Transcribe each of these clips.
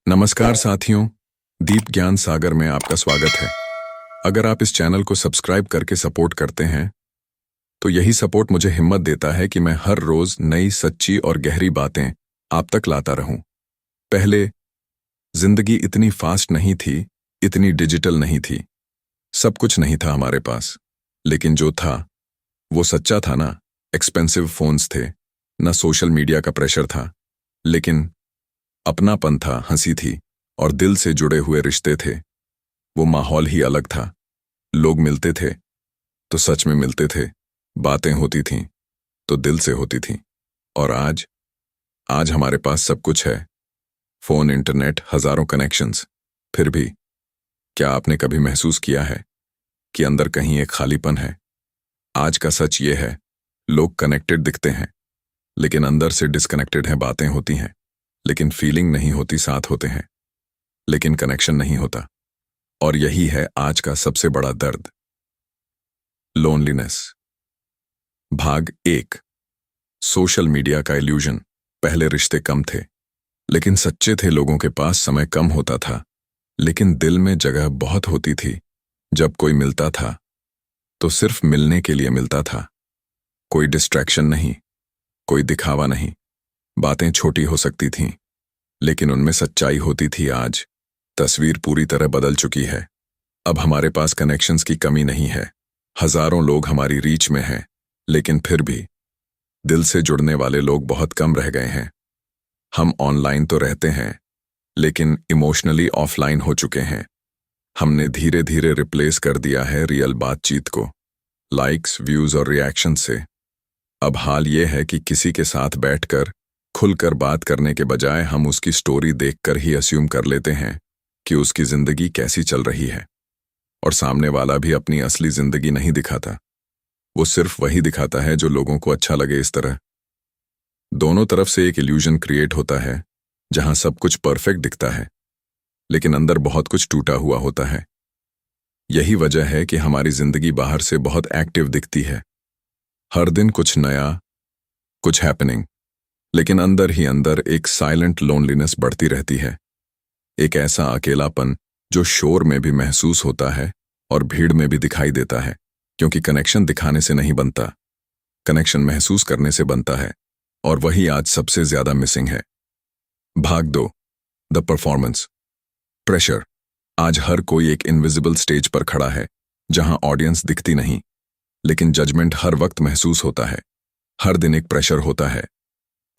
नमस्कार साथियों, दीप ज्ञान सागर में आपका स्वागत है। अगर आप इस चैनल को सब्सक्राइब करके सपोर्ट करते हैं तो यही सपोर्ट मुझे हिम्मत देता है कि मैं हर रोज नई सच्ची और गहरी बातें आप तक लाता रहूं। पहले जिंदगी इतनी फास्ट नहीं थी, इतनी डिजिटल नहीं थी, सब कुछ नहीं था हमारे पास, लेकिन जो था वो सच्चा था ना। एक्सपेंसिव फोन्स थे, ना सोशल मीडिया का प्रेशर था, लेकिन अपनापन था, हंसी थी और दिल से जुड़े हुए रिश्ते थे। वो माहौल ही अलग था। लोग मिलते थे तो सच में मिलते थे, बातें होती थीं तो दिल से होती थीं। और आज आज हमारे पास सब कुछ है, फोन, इंटरनेट, हजारों कनेक्शंस। फिर भी क्या आपने कभी महसूस किया है कि अंदर कहीं एक खालीपन है? आज का सच ये है, लोग कनेक्टेड दिखते हैं लेकिन अंदर से डिस्कनेक्टेड हैं। बातें होती हैं लेकिन फीलिंग नहीं होती, साथ होते हैं लेकिन कनेक्शन नहीं होता। और यही है आज का सबसे बड़ा दर्द, लोनलीनेस। भाग 1, सोशल मीडिया का इल्यूजन। पहले रिश्ते कम थे लेकिन सच्चे थे। लोगों के पास समय कम होता था लेकिन दिल में जगह बहुत होती थी। जब कोई मिलता था तो सिर्फ मिलने के लिए मिलता था। कोई डिस्ट्रैक्शन नहीं, कोई दिखावा नहीं। बातें छोटी हो सकती थीं लेकिन उनमें सच्चाई होती थी। आज तस्वीर पूरी तरह बदल चुकी है। अब हमारे पास कनेक्शंस की कमी नहीं है, हजारों लोग हमारी रीच में हैं, लेकिन फिर भी दिल से जुड़ने वाले लोग बहुत कम रह गए हैं। हम ऑनलाइन तो रहते हैं लेकिन इमोशनली ऑफलाइन हो चुके हैं। हमने धीरे धीरे रिप्लेस कर दिया है रियल बातचीत को लाइक्स, व्यूज और रिएक्शन से। अब हाल ये है कि किसी के साथ बैठकर खुलकर बात करने के बजाय हम उसकी स्टोरी देखकर ही अस्यूम कर लेते हैं कि उसकी जिंदगी कैसी चल रही है। और सामने वाला भी अपनी असली जिंदगी नहीं दिखाता, वो सिर्फ वही दिखाता है जो लोगों को अच्छा लगे। इस तरह दोनों तरफ से एक इल्यूजन क्रिएट होता है जहां सब कुछ परफेक्ट दिखता है लेकिन अंदर बहुत कुछ टूटा हुआ होता है। यही वजह है कि हमारी जिंदगी बाहर से बहुत एक्टिव दिखती है, हर दिन कुछ नया, कुछ हैपनिंग, लेकिन अंदर ही अंदर एक साइलेंट लोनलीनेस बढ़ती रहती है। एक ऐसा अकेलापन जो शोर में भी महसूस होता है और भीड़ में भी दिखाई देता है, क्योंकि कनेक्शन दिखाने से नहीं बनता, कनेक्शन महसूस करने से बनता है। और वही आज सबसे ज्यादा मिसिंग है। भाग 2, द परफॉर्मेंस प्रेशर। आज हर कोई एक इनविजिबल स्टेज पर खड़ा है जहां ऑडियंस दिखती नहीं लेकिन जजमेंट हर वक्त महसूस होता है। हर दिन एक प्रेशर होता है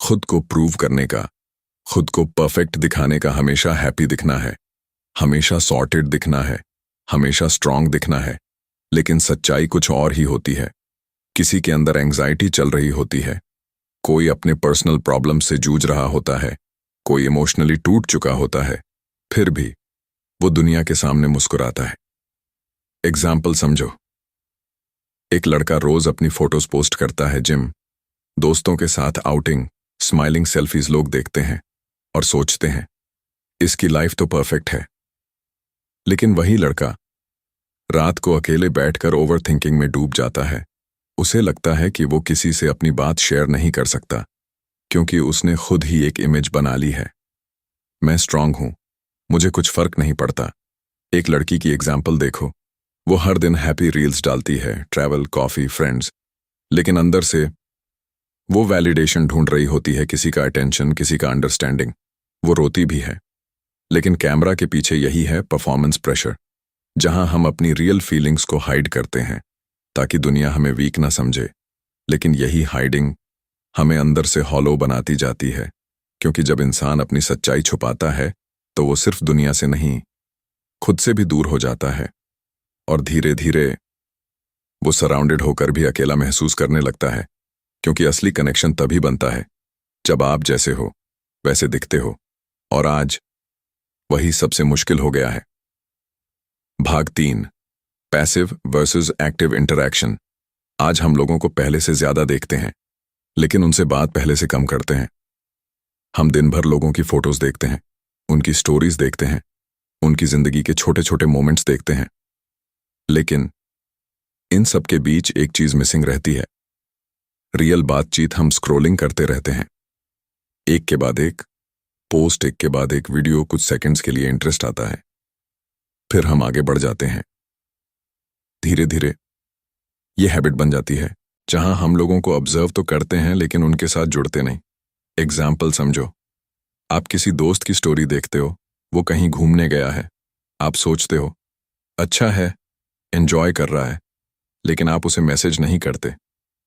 खुद को प्रूव करने का, खुद को परफेक्ट दिखाने का। हमेशा हैप्पी दिखना है, हमेशा सॉर्टेड दिखना है, हमेशा स्ट्रांग दिखना है। लेकिन सच्चाई कुछ और ही होती है। किसी के अंदर एंग्जाइटी चल रही होती है, कोई अपने पर्सनल प्रॉब्लम से जूझ रहा होता है, कोई इमोशनली टूट चुका होता है, फिर भी वो दुनिया के सामने मुस्कुराता है। एग्जाम्पल समझो, एक लड़का रोज अपनी फोटोज पोस्ट करता है, जिम, दोस्तों के साथ आउटिंग, स्माइलिंग सेल्फीज। लोग देखते हैं और सोचते हैं इसकी लाइफ तो परफेक्ट है। लेकिन वही लड़का रात को अकेले बैठकर ओवर थिंकिंग में डूब जाता है। उसे लगता है कि वो किसी से अपनी बात शेयर नहीं कर सकता क्योंकि उसने खुद ही एक इमेज बना ली है, मैं स्ट्रांग हूं, मुझे कुछ फर्क नहीं पड़ता। एक लड़की की एग्जाम्पल देखो, वो हर दिन हैप्पी रील्स डालती है, ट्रैवल, कॉफी, फ्रेंड्स, लेकिन अंदर से वो वैलिडेशन ढूंढ रही होती है, किसी का अटेंशन, किसी का अंडरस्टैंडिंग। वो रोती भी है लेकिन कैमरा के पीछे यही है परफॉर्मेंस प्रेशर, जहां हम अपनी रियल फीलिंग्स को हाइड करते हैं ताकि दुनिया हमें वीक ना समझे। लेकिन यही हाइडिंग हमें अंदर से हॉलो बनाती जाती है, क्योंकि जब इंसान अपनी सच्चाई छुपाता है तो वो सिर्फ दुनिया से नहीं, खुद से भी दूर हो जाता है। और धीरे धीरे वो सराउंडेड होकर भी अकेला महसूस करने लगता है, क्योंकि असली कनेक्शन तभी बनता है जब आप जैसे हो वैसे दिखते हो। और आज वही सबसे मुश्किल हो गया है। भाग 3, पैसिव वर्सेस एक्टिव इंटरैक्शन। आज हम लोगों को पहले से ज्यादा देखते हैं लेकिन उनसे बात पहले से कम करते हैं। हम दिन भर लोगों की फोटोज देखते हैं, उनकी स्टोरीज देखते हैं, उनकी जिंदगी के छोटे छोटे मोमेंट्स देखते हैं, लेकिन इन सब के बीच एक चीज मिसिंग रहती है, रियल बातचीत। हम स्क्रॉलिंग करते रहते हैं, एक के बाद एक पोस्ट एक के बाद एक वीडियो, कुछ सेकंड्स के लिए इंटरेस्ट आता है, फिर हम आगे बढ़ जाते हैं। धीरे धीरे ये हैबिट बन जाती है जहां हम लोगों को ऑब्जर्व तो करते हैं लेकिन उनके साथ जुड़ते नहीं। एग्जाम्पल समझो, आप किसी दोस्त की स्टोरी देखते हो, वो कहीं घूमने गया है, आप सोचते हो अच्छा है, एंजॉय कर रहा है, लेकिन आप उसे मैसेज नहीं करते,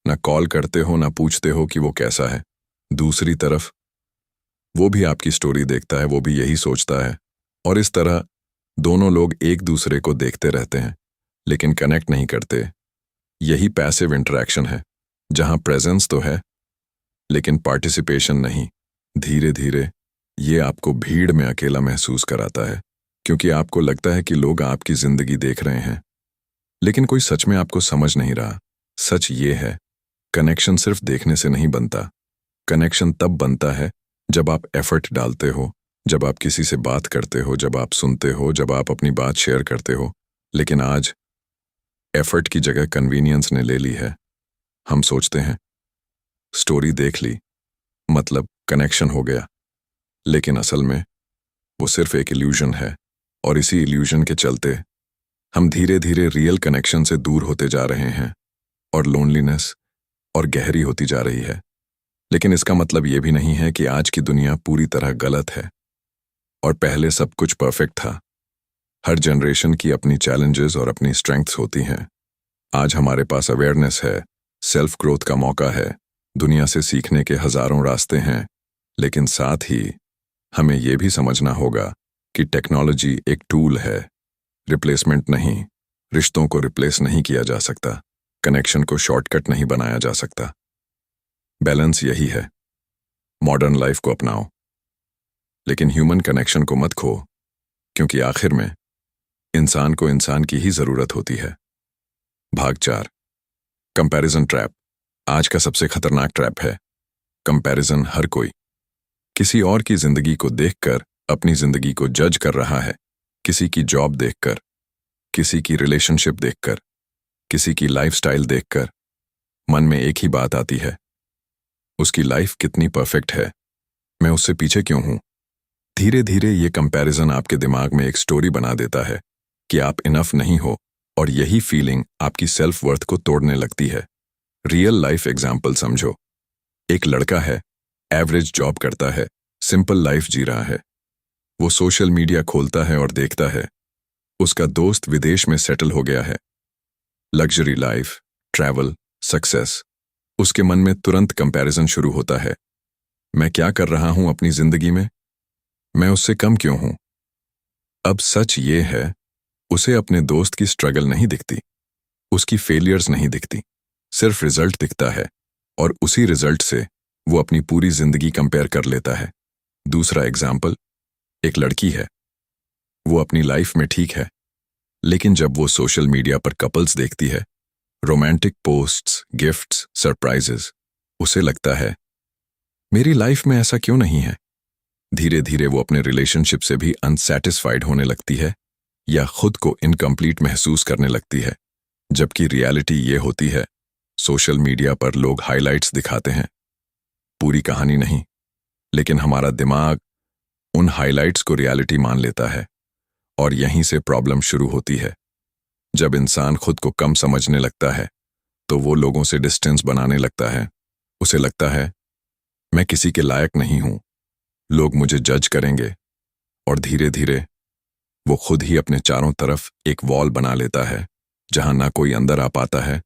ना कॉल करते हो, ना पूछते हो कि वो कैसा है। दूसरी तरफ वो भी आपकी स्टोरी देखता है, वो भी यही सोचता है, और इस तरह दोनों लोग एक दूसरे को देखते रहते हैं लेकिन कनेक्ट नहीं करते। यही पैसिव इंटरेक्शन है, जहां प्रेजेंस तो है लेकिन पार्टिसिपेशन नहीं। धीरे धीरे ये आपको भीड़ में अकेला महसूस कराता है, क्योंकि आपको लगता है कि लोग आपकी जिंदगी देख रहे हैं लेकिन कोई सच में आपको समझ नहीं रहा। सच ये है, कनेक्शन सिर्फ देखने से नहीं बनता। कनेक्शन तब बनता है जब आप एफर्ट डालते हो, जब आप किसी से बात करते हो, जब आप सुनते हो, जब आप अपनी बात शेयर करते हो। लेकिन आज एफर्ट की जगह कन्वीनियंस ने ले ली है। हम सोचते हैं स्टोरी देख ली मतलब कनेक्शन हो गया, लेकिन असल में वो सिर्फ एक इल्यूजन है, और इसी इल्यूजन के चलते हम धीरे धीरे रियल कनेक्शन से दूर होते जा रहे हैं और लोनलीनेस और गहरी होती जा रही है। लेकिन इसका मतलब ये भी नहीं है कि आज की दुनिया पूरी तरह गलत है और पहले सब कुछ परफेक्ट था। हर जनरेशन की अपनी चैलेंजेस और अपनी स्ट्रेंथ्स होती हैं। आज हमारे पास अवेयरनेस है, सेल्फ ग्रोथ का मौका है, दुनिया से सीखने के हजारों रास्ते हैं, लेकिन साथ ही हमें यह भी समझना होगा कि टेक्नोलॉजी एक टूल है, रिप्लेसमेंट नहीं। रिश्तों को रिप्लेस नहीं किया जा सकता, कनेक्शन को शॉर्टकट नहीं बनाया जा सकता। बैलेंस यही है, मॉडर्न लाइफ को अपनाओ लेकिन ह्यूमन कनेक्शन को मत खो, क्योंकि आखिर में इंसान को इंसान की ही जरूरत होती है। भाग 4, कंपैरिजन ट्रैप। आज का सबसे खतरनाक ट्रैप है कंपैरिजन। हर कोई किसी और की जिंदगी को देखकर अपनी जिंदगी को जज कर रहा है। किसी की जॉब देखकर, किसी की रिलेशनशिप देखकर, किसी की लाइफस्टाइल देखकर मन में एक ही बात आती है, उसकी लाइफ कितनी परफेक्ट है, मैं उससे पीछे क्यों हूं। धीरे धीरे ये कंपैरिजन आपके दिमाग में एक स्टोरी बना देता है कि आप इनफ नहीं हो, और यही फीलिंग आपकी सेल्फ वर्थ को तोड़ने लगती है। रियल लाइफ एग्जाम्पल समझो, एक लड़का है, एवरेज जॉब करता है, सिंपल लाइफ जी रहा है। वो सोशल मीडिया खोलता है और देखता है उसका दोस्त विदेश में सेटल हो गया है, लग्जरी लाइफ, ट्रैवल, सक्सेस। उसके मन में तुरंत कंपैरिजन शुरू होता है, मैं क्या कर रहा हूं अपनी जिंदगी में, मैं उससे कम क्यों हूं। अब सच ये है, उसे अपने दोस्त की स्ट्रगल नहीं दिखती, उसकी फेलियर्स नहीं दिखती, सिर्फ रिजल्ट दिखता है, और उसी रिजल्ट से वो अपनी पूरी जिंदगी कंपेयर कर लेता है। दूसरा एग्जाम्पल, एक लड़की है, वो अपनी लाइफ में ठीक है, लेकिन जब वो सोशल मीडिया पर कपल्स देखती है, रोमांटिक पोस्ट्स, गिफ्ट्स, सरप्राइजेस, उसे लगता है मेरी लाइफ में ऐसा क्यों नहीं है। धीरे धीरे वो अपने रिलेशनशिप से भी अनसैटिस्फाइड होने लगती है या खुद को इनकम्प्लीट महसूस करने लगती है, जबकि रियलिटी ये होती है, सोशल मीडिया पर लोग हाइलाइट्स दिखाते हैं, पूरी कहानी नहीं। लेकिन हमारा दिमाग उन हाइलाइट्स को रियलिटी मान लेता है, और यहीं से प्रॉब्लम शुरू होती है। जब इंसान खुद को कम समझने लगता है तो वो लोगों से डिस्टेंस बनाने लगता है। उसे लगता है मैं किसी के लायक नहीं हूं, लोग मुझे जज करेंगे, और धीरे धीरे वो खुद ही अपने चारों तरफ एक वॉल बना लेता है, जहां ना कोई अंदर आ पाता है,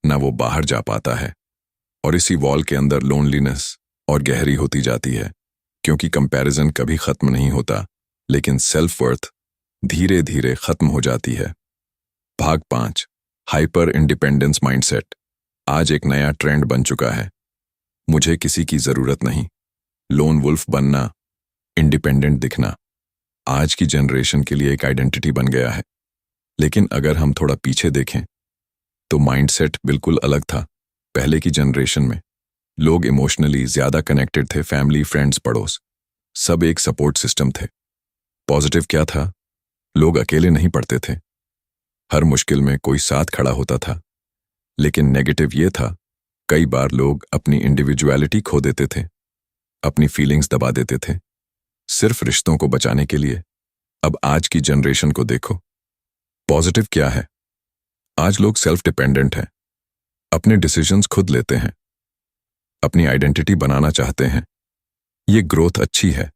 ना वो बाहर जा पाता है। और इसी वॉल के अंदर लोनलीनेस और गहरी होती जाती है, क्योंकि कंपैरिजन कभी खत्म नहीं होता, लेकिन सेल्फ वर्थ धीरे धीरे खत्म हो जाती है। भाग 5, हाइपर इंडिपेंडेंस माइंडसेट। आज एक नया ट्रेंड बन चुका है, मुझे किसी की जरूरत नहीं, लोन वुल्फ बनना, इंडिपेंडेंट दिखना आज की जनरेशन के लिए एक आइडेंटिटी बन गया है। लेकिन अगर हम थोड़ा पीछे देखें तो माइंडसेट बिल्कुल अलग था। पहले की जनरेशन में लोग इमोशनली ज्यादा कनेक्टेड थे, फैमिली, फ्रेंड्स, पड़ोस, सब एक सपोर्ट सिस्टम थे। पॉजिटिव क्या था, लोग अकेले नहीं पड़ते थे, हर मुश्किल में कोई साथ खड़ा होता था। लेकिन नेगेटिव ये था, कई बार लोग अपनी इंडिविजुअलिटी खो देते थे, अपनी फीलिंग्स दबा देते थे, सिर्फ रिश्तों को बचाने के लिए। अब आज की जनरेशन को देखो, पॉजिटिव क्या है? आज लोग सेल्फ डिपेंडेंट हैं, अपने डिसीजंस खुद लेते हैं, अपनी आइडेंटिटी बनाना चाहते हैं। ये ग्रोथ अच्छी है,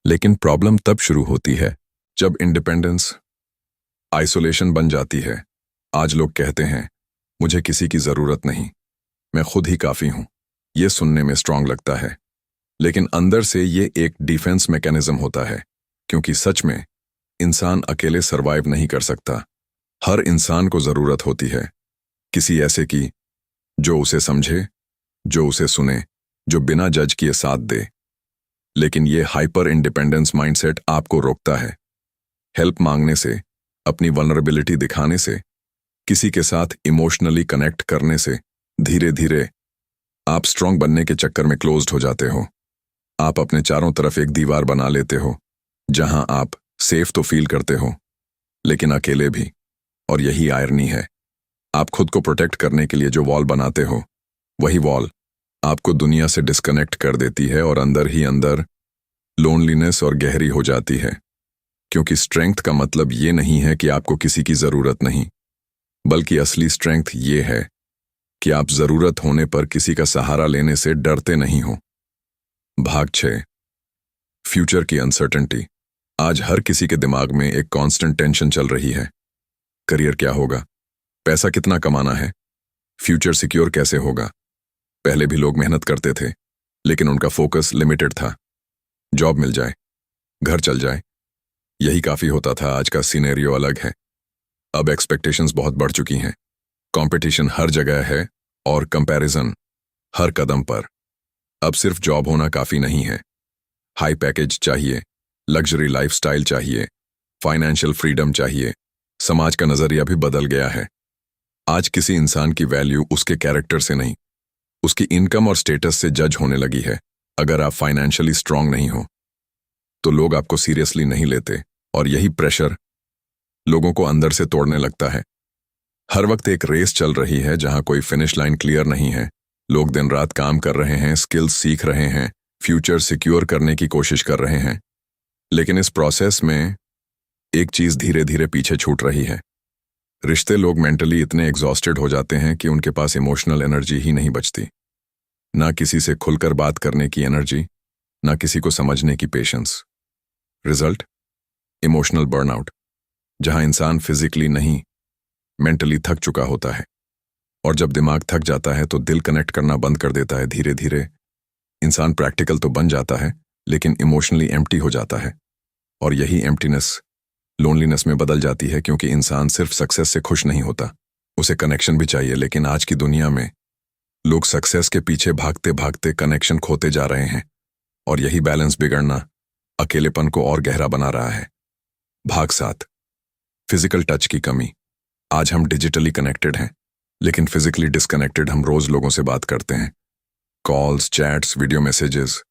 लेकिन प्रॉब्लम तब शुरू होती है जब इंडिपेंडेंस आइसोलेशन बन जाती है। आज लोग कहते हैं, मुझे किसी की जरूरत नहीं, मैं खुद ही काफी हूं। ये सुनने में स्ट्रांग लगता है, लेकिन अंदर से ये एक डिफेंस मैकेनिज्म होता है, क्योंकि सच में इंसान अकेले सरवाइव नहीं कर सकता। हर इंसान को जरूरत होती है किसी ऐसे की जो उसे समझे, जो उसे सुने, जो बिना जज किए साथ दे। लेकिन ये हाइपर इंडिपेंडेंस माइंडसेट आपको रोकता है हेल्प मांगने से, अपनी वल्नरेबिलिटी दिखाने से, किसी के साथ इमोशनली कनेक्ट करने से। धीरे धीरे आप स्ट्रांग बनने के चक्कर में क्लोज्ड हो जाते हो। आप अपने चारों तरफ एक दीवार बना लेते हो, जहां आप सेफ तो फील करते हो, लेकिन अकेले भी। और यही आयरनी है, आप खुद को प्रोटेक्ट करने के लिए जो वॉल बनाते हो, वही वॉल आपको दुनिया से डिस्कनेक्ट कर देती है, और अंदर ही अंदर लोनलीनेस और गहरी हो जाती है। क्योंकि स्ट्रेंथ का मतलब ये नहीं है कि आपको किसी की जरूरत नहीं, बल्कि असली स्ट्रेंथ ये है कि आप जरूरत होने पर किसी का सहारा लेने से डरते नहीं हो। भाग 6, फ्यूचर की अनसर्टेनिटी। आज हर किसी के दिमाग में एक कांस्टेंट टेंशन चल रही है। करियर क्या होगा, पैसा कितना कमाना है, फ्यूचर सिक्योर कैसे होगा। पहले भी लोग मेहनत करते थे, लेकिन उनका फोकस लिमिटेड था। जॉब मिल जाए, घर चल जाए, यही काफी होता था। आज का सिनेरियो अलग है। अब एक्सपेक्टेशंस बहुत बढ़ चुकी हैं, कंपटीशन हर जगह है और कंपैरिजन हर कदम पर। अब सिर्फ जॉब होना काफी नहीं है, हाई पैकेज चाहिए, लग्जरी लाइफस्टाइल चाहिए, फाइनेंशियल फ्रीडम चाहिए। समाज का नजरिया भी बदल गया है। आज किसी इंसान की वैल्यू उसके कैरेक्टर से नहीं, उसकी इनकम और स्टेटस से जज होने लगी है। अगर आप फाइनेंशियली स्ट्रांग नहीं हो, तो लोग आपको सीरियसली नहीं लेते, और यही प्रेशर लोगों को अंदर से तोड़ने लगता है। हर वक्त एक रेस चल रही है जहां कोई फिनिश लाइन क्लियर नहीं है। लोग दिन रात काम कर रहे हैं, स्किल्स सीख रहे हैं, फ्यूचर सिक्योर करने की कोशिश कर रहे हैं, लेकिन इस प्रोसेस में एक चीज धीरे धीरे पीछे छूट रही है। रिश्ते। लोग मेंटली इतने एग्जॉस्टेड हो जाते हैं कि उनके पास इमोशनल एनर्जी ही नहीं बचती। ना किसी से खुलकर बात करने की एनर्जी, ना किसी को समझने की पेशेंस। रिजल्ट, इमोशनल बर्नआउट, जहां इंसान फिजिकली नहीं, मेंटली थक चुका होता है। और जब दिमाग थक जाता है तो दिल कनेक्ट करना बंद कर देता है। धीरे धीरे इंसान प्रैक्टिकल तो बन जाता है, लेकिन इमोशनली एम्प्टी हो जाता है। और यही एम्प्टीनेस लोनलीनेस में बदल जाती है, क्योंकि इंसान सिर्फ सक्सेस से खुश नहीं होता, उसे कनेक्शन भी चाहिए। लेकिन आज की दुनिया में लोग सक्सेस के पीछे भागते भागते कनेक्शन खोते जा रहे हैं, और यही बैलेंस बिगड़ना अकेलेपन को और गहरा बना रहा है। भाग 7, फिजिकल टच की कमी। आज हम डिजिटली कनेक्टेड हैं, लेकिन फिजिकली डिस्कनेक्टेड। हम रोज लोगों से बात करते हैं, कॉल्स, चैट्स, वीडियो मैसेजेस,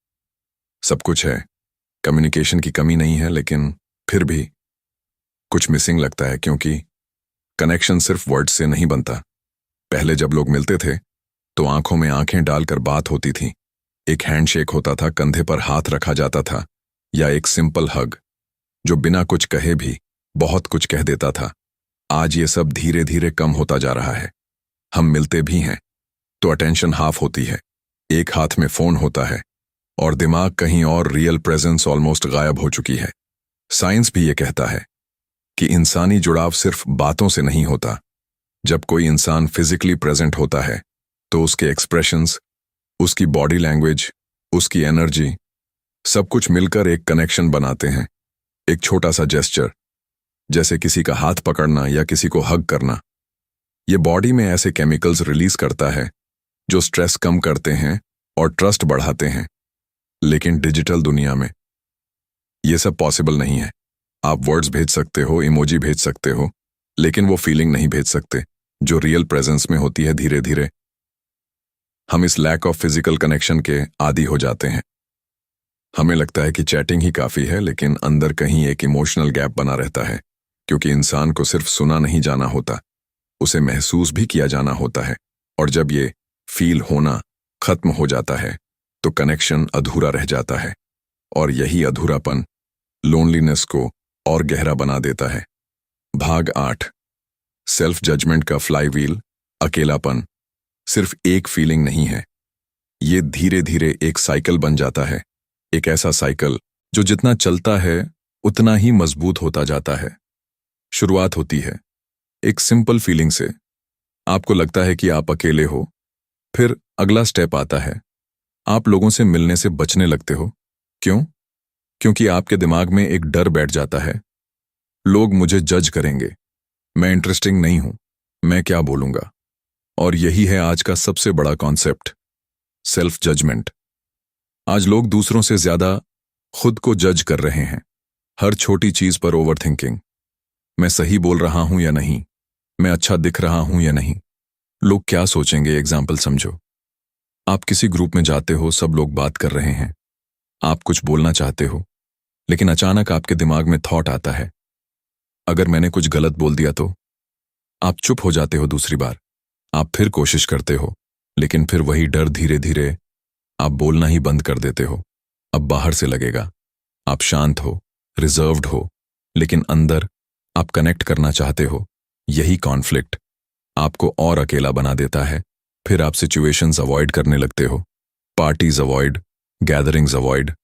सब कुछ है। कम्युनिकेशन की कमी नहीं है, लेकिन फिर भी कुछ मिसिंग लगता है, क्योंकि कनेक्शन सिर्फ वर्ड से नहीं बनता। पहले जब लोग मिलते थे तो आंखों में आंखें डालकर बात होती थी। एक हैंडशेक होता था, कंधे पर हाथ रखा जाता था, या एक सिंपल हग जो बिना कुछ कहे भी बहुत कुछ कह देता था। आज ये सब धीरे धीरे कम होता जा रहा है। हम मिलते भी हैं तो अटेंशन हाफ होती है, एक हाथ में फोन होता है और दिमाग कहीं और। रियल प्रेजेंस ऑलमोस्ट गायब हो चुकी है। साइंस भी ये कहता है कि इंसानी जुड़ाव सिर्फ बातों से नहीं होता। जब कोई इंसान फिजिकली प्रेजेंट होता है तो उसके एक्सप्रेशंस, उसकी बॉडी लैंग्वेज, उसकी एनर्जी, सब कुछ मिलकर एक कनेक्शन बनाते हैं। एक छोटा सा जेस्चर, जैसे किसी का हाथ पकड़ना या किसी को हग करना, ये बॉडी में ऐसे केमिकल्स रिलीज करता है जो स्ट्रेस कम करते हैं और ट्रस्ट बढ़ाते हैं। लेकिन डिजिटल दुनिया में ये सब पॉसिबल नहीं है। आप वर्ड्स भेज सकते हो, इमोजी भेज सकते हो, लेकिन वो फीलिंग नहीं भेज सकते जो रियल प्रेजेंस में होती है। धीरे धीरे हम इस लैक ऑफ फिजिकल कनेक्शन के आदी हो जाते हैं। हमें लगता है कि चैटिंग ही काफी है, लेकिन अंदर कहीं एक इमोशनल गैप बना रहता है, क्योंकि इंसान को सिर्फ सुना नहीं जाना होता, उसे महसूस भी किया जाना होता है। और जब ये फील होना खत्म हो जाता है तो कनेक्शन अधूरा रह जाता है। और यही अधूरापन लोनलीनेस को और गहरा बना देता है। भाग 8, सेल्फ जजमेंट का फ्लाईव्हील। अकेलापन सिर्फ एक फीलिंग नहीं है, ये धीरे धीरे एक साइकिल बन जाता है। एक ऐसा साइकिल जो जितना चलता है उतना ही मजबूत होता जाता है। शुरुआत होती है एक सिंपल फीलिंग से, आपको लगता है कि आप अकेले हो। फिर अगला स्टेप आता है, आप लोगों से मिलने से बचने लगते हो। क्यों? क्योंकि आपके दिमाग में एक डर बैठ जाता है, लोग मुझे जज करेंगे, मैं इंटरेस्टिंग नहीं हूं, मैं क्या बोलूंगा। और यही है आज का सबसे बड़ा कॉन्सेप्ट, सेल्फ जजमेंट। आज लोग दूसरों से ज्यादा खुद को जज कर रहे हैं। हर छोटी चीज पर ओवरथिंकिंग, मैं सही बोल रहा हूं या नहीं, मैं अच्छा दिख रहा हूं या नहीं, लोग क्या सोचेंगे। एग्जाम्पल समझो, आप किसी ग्रुप में जाते हो, सब लोग बात कर रहे हैं, आप कुछ बोलना चाहते हो, लेकिन अचानक आपके दिमाग में थॉट आता है, अगर मैंने कुछ गलत बोल दिया तो। आप चुप हो जाते हो। दूसरी बार आप फिर कोशिश करते हो, लेकिन फिर वही डर धीरे धीरे आप बोलना ही बंद कर देते हो। अब बाहर से लगेगा आप शांत हो, रिजर्व्ड हो, लेकिन अंदर आप कनेक्ट करना चाहते हो। यही कॉन्फ्लिक्ट आपको और अकेला बना देता है। फिर आप सिचुएशंस अवॉइड करने लगते हो, पार्टीज अवॉइड, गैदरिंग्स अवॉइड,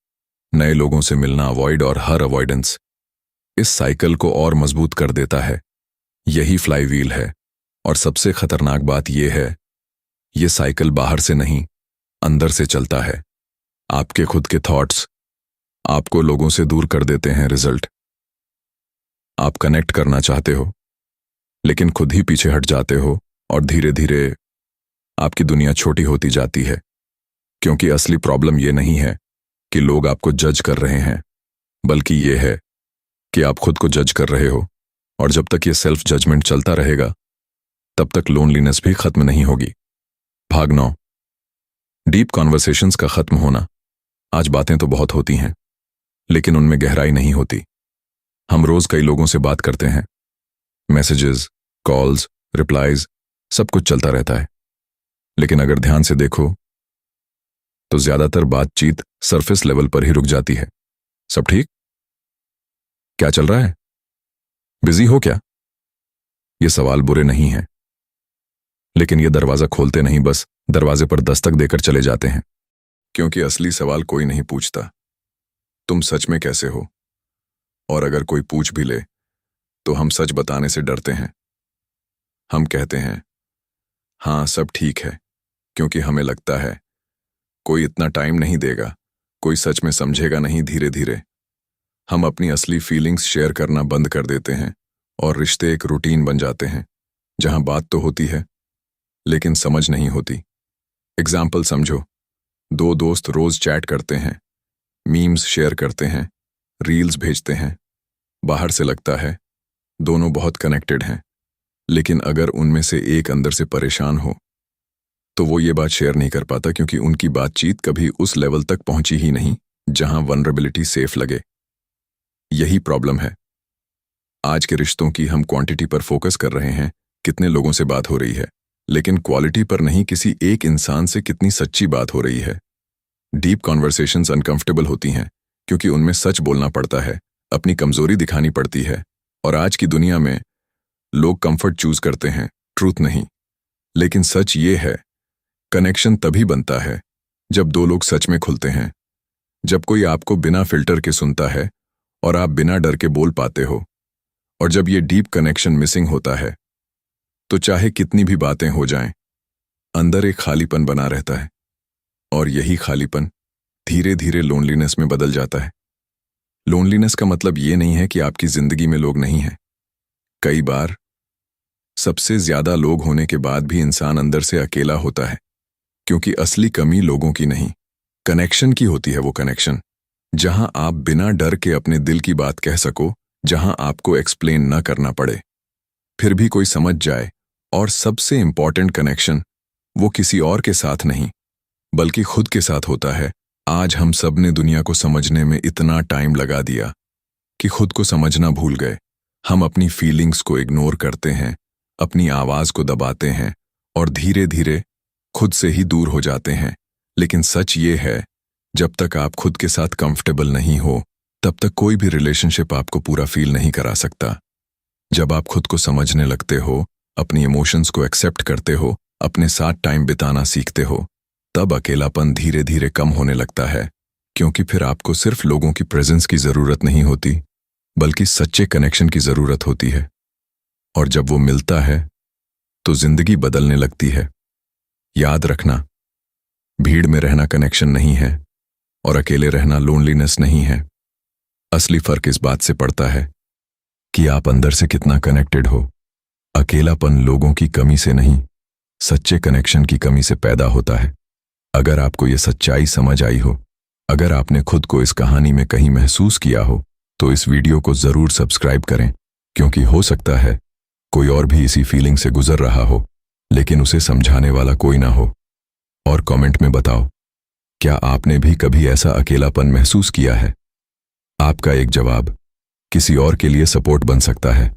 नए लोगों से मिलना अवॉइड, और हर अवॉइडेंस इस साइकिल को और मजबूत कर देता है। यही फ्लाईव्हील है। और सबसे खतरनाक बात यह है, ये साइकिल बाहर से नहीं, अंदर से चलता है। आपके खुद के थॉट्स आपको लोगों से दूर कर देते हैं। रिजल्ट, आप कनेक्ट करना चाहते हो, लेकिन खुद ही पीछे हट जाते हो, और धीरे धीरे आपकी दुनिया छोटी होती जाती है। क्योंकि असली प्रॉब्लम ये नहीं है कि लोग आपको जज कर रहे हैं, बल्कि ये है कि आप खुद को जज कर रहे हो। और जब तक ये सेल्फ जजमेंट चलता रहेगा, तब तक लोनलीनेस भी खत्म नहीं होगी। भाग 9, डीप कॉन्वर्सेशंस का खत्म होना। आज बातें तो बहुत होती हैं, लेकिन उनमें गहराई नहीं होती। हम रोज कई लोगों से बात करते हैं, मैसेजेस, कॉल्स, रिप्लाईज, सब कुछ चलता रहता है, लेकिन अगर ध्यान से देखो तो ज्यादातर बातचीत सरफेस लेवल पर ही रुक जाती है। सब ठीक? क्या चल रहा है? बिजी हो क्या? ये सवाल बुरे नहीं हैं, लेकिन ये दरवाजा खोलते नहीं, बस दरवाजे पर दस्तक देकर चले जाते हैं। क्योंकि असली सवाल कोई नहीं पूछता, तुम सच में कैसे हो? और अगर कोई पूछ भी ले तो हम सच बताने से डरते हैं। हम कहते हैं हाँ सब ठीक है, क्योंकि हमें लगता है कोई इतना टाइम नहीं देगा, कोई सच में समझेगा नहीं। धीरे धीरे हम अपनी असली फीलिंग्स शेयर करना बंद कर देते हैं, और रिश्ते एक रूटीन बन जाते हैं जहां बात तो होती है लेकिन समझ नहीं होती। एग्जाम्पल समझो, दो दोस्त रोज चैट करते हैं, मीम्स शेयर करते हैं, रील्स भेजते हैं। बाहर से लगता है दोनों बहुत कनेक्टेड हैं, लेकिन अगर उनमें से एक अंदर से परेशान हो तो वो ये बात शेयर नहीं कर पाता, क्योंकि उनकी बातचीत कभी उस लेवल तक पहुंची ही नहीं जहां वल्नरेबिलिटी सेफ लगे। यही प्रॉब्लम है आज के रिश्तों की। हम क्वांटिटी पर फोकस कर रहे हैं, कितने लोगों से बात हो रही है, लेकिन क्वालिटी पर नहीं, किसी एक इंसान से कितनी सच्ची बात हो रही है। डीप कॉन्वर्सेशंस अनकंफर्टेबल होती हैं, क्योंकि उनमें सच बोलना पड़ता है, अपनी कमजोरी दिखानी पड़ती है। और आज की दुनिया में लोग कंफर्ट चूज करते हैं, ट्रूथ नहीं। लेकिन सच ये है, कनेक्शन तभी बनता है जब दो लोग सच में खुलते हैं, जब कोई आपको बिना फिल्टर के सुनता है और आप बिना डर के बोल पाते हो। और जब ये डीप कनेक्शन मिसिंग होता है, तो चाहे कितनी भी बातें हो जाएं, अंदर एक खालीपन बना रहता है। और यही खालीपन धीरे धीरे लोनलीनेस में बदल जाता है। लोनलीनेस का मतलब ये नहीं है कि आपकी जिंदगी में लोग नहीं हैं। कई बार सबसे ज्यादा लोग होने के बाद भी इंसान अंदर से अकेला होता है, क्योंकि असली कमी लोगों की नहीं, कनेक्शन की होती है। वो कनेक्शन जहां आप बिना डर के अपने दिल की बात कह सको, जहां आपको एक्सप्लेन न करना पड़े, फिर भी कोई समझ जाए। और सबसे इंपॉर्टेंट कनेक्शन वो किसी और के साथ नहीं, बल्कि खुद के साथ होता है। आज हम सब ने दुनिया को समझने में इतना टाइम लगा दिया कि खुद को समझना भूल गए। हम अपनी फीलिंग्स को इग्नोर करते हैं, अपनी आवाज को दबाते हैं, और धीरे धीरे खुद से ही दूर हो जाते हैं। लेकिन सच ये है जब तक आप खुद के साथ कंफर्टेबल नहीं हो, तब तक कोई भी रिलेशनशिप आपको पूरा फील नहीं करा सकता। जब आप खुद को समझने लगते हो, अपनी इमोशंस को एक्सेप्ट करते हो, अपने साथ टाइम बिताना सीखते हो, तब अकेलापन धीरे धीरे कम होने लगता है, क्योंकि फिर आपको सिर्फ लोगों की प्रेजेंस की जरूरत नहीं होती, बल्कि सच्चे कनेक्शन की जरूरत होती है। और जब वो मिलता है तो जिंदगी बदलने लगती है। याद रखना, भीड़ में रहना कनेक्शन नहीं है और अकेले रहना लोनलीनेस नहीं है। असली फर्क इस बात से पड़ता है कि आप अंदर से कितना कनेक्टेड हो। अकेलापन लोगों की कमी से नहीं, सच्चे कनेक्शन की कमी से पैदा होता है। अगर आपको ये सच्चाई समझ आई हो, अगर आपने खुद को इस कहानी में कहीं महसूस किया हो, तो इस वीडियो को जरूर सब्सक्राइब करें, क्योंकि हो सकता है कोई और भी इसी फीलिंग से गुजर रहा हो, लेकिन उसे समझाने वाला कोई ना हो। और कमेंट में बताओ, क्या आपने भी कभी ऐसा अकेलापन महसूस किया है? आपका एक जवाब किसी और के लिए सपोर्ट बन सकता है।